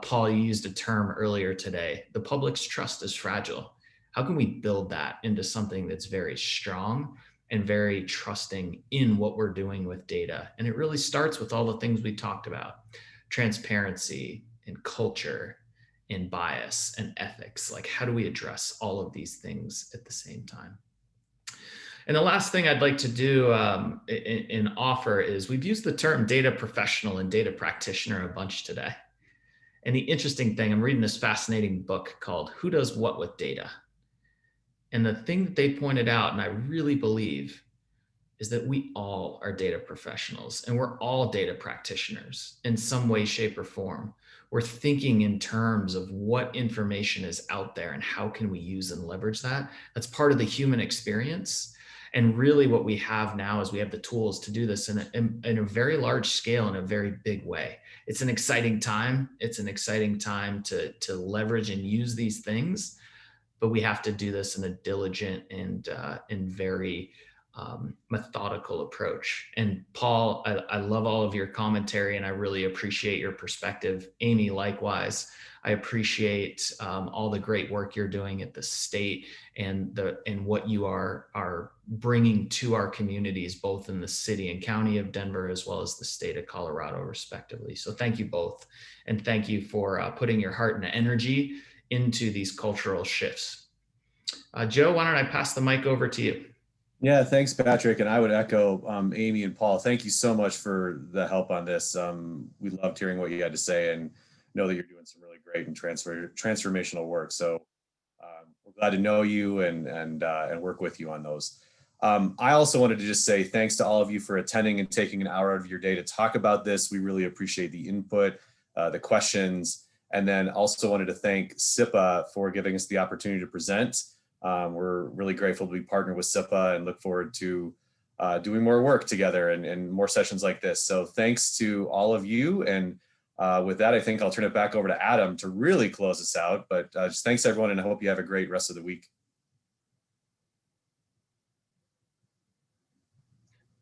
Paul, you used a term earlier today, the public's trust is fragile. How can we build that into something that's very strong and very trusting in what we're doing with data? And it really starts with all the things we talked about: transparency and culture and bias and ethics. Like, how do we address all of these things at the same time? And the last thing I'd like to do and offer is, we've used the term data professional and data practitioner a bunch today. And the interesting thing, I'm reading this fascinating book called Who Does What with Data? And the thing that they pointed out, and I really believe, is that we all are data professionals and we're all data practitioners in some way, shape, or form. We're thinking in terms of what information is out there and how can we use and leverage that. That's part of the human experience. And really what we have now is we have the tools to do this in a very large scale, in a very big way. It's an exciting time. It's an exciting time to leverage and use these things, but we have to do this in a diligent and very methodical approach. And Paul, I love all of your commentary and I really appreciate your perspective. Amy, likewise. I appreciate all the great work you're doing at the state and what you are bringing to our communities, both in the city and county of Denver, as well as the state of Colorado, respectively. So thank you both. And thank you for putting your heart and energy into these cultural shifts. Joe, why don't I pass the mic over to you? Yeah, thanks, Patrick. And I would echo Amy and Paul. Thank you so much for the help on this. We loved hearing what you had to say and know that you're doing some really great and transformational work. So we're glad to know you and work with you on those. I also wanted to just say thanks to all of you for attending and taking an hour out of your day to talk about this. We really appreciate the input, the questions, and then also wanted to thank SIPA for giving us the opportunity to present. We're really grateful to be partnered with SIPA and look forward to doing more work together and more sessions like this. So thanks to all of you. And with that, I think I'll turn it back over to Adam to really close us out. But just thanks, everyone, and I hope you have a great rest of the week.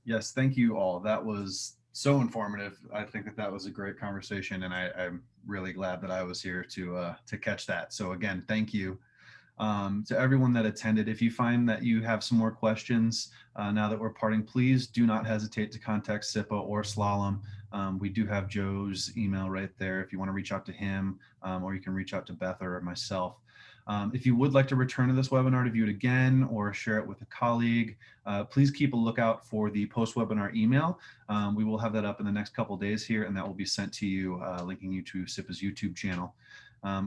Yes, thank you all. That was so informative. I think that was a great conversation, and I'm really glad that I was here to catch that. So again, thank you. To everyone that attended. If you find that you have some more questions now that we're parting, please do not hesitate to contact SIPA or Slalom. We do have Joe's email right there if you want to reach out to him, or you can reach out to Beth or myself. If you would like to return to this webinar to view it again or share it with a colleague, please keep a lookout for the post-webinar email. We will have that up in the next couple of days here, and that will be sent to you, linking you to SIPA's YouTube channel.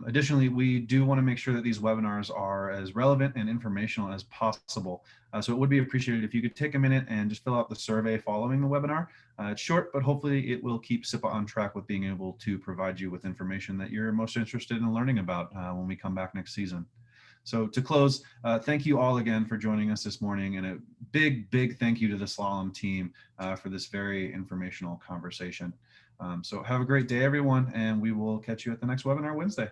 Additionally, we do want to make sure that these webinars are as relevant and informational as possible. So it would be appreciated if you could take a minute and just fill out the survey following the webinar. It's short, but hopefully it will keep SIPA on track with being able to provide you with information that you're most interested in learning about when we come back next season. So to close, thank you all again for joining us this morning, and a big thank you to the Slalom team for this very informational conversation. So have a great day, everyone, and we will catch you at the next webinar Wednesday.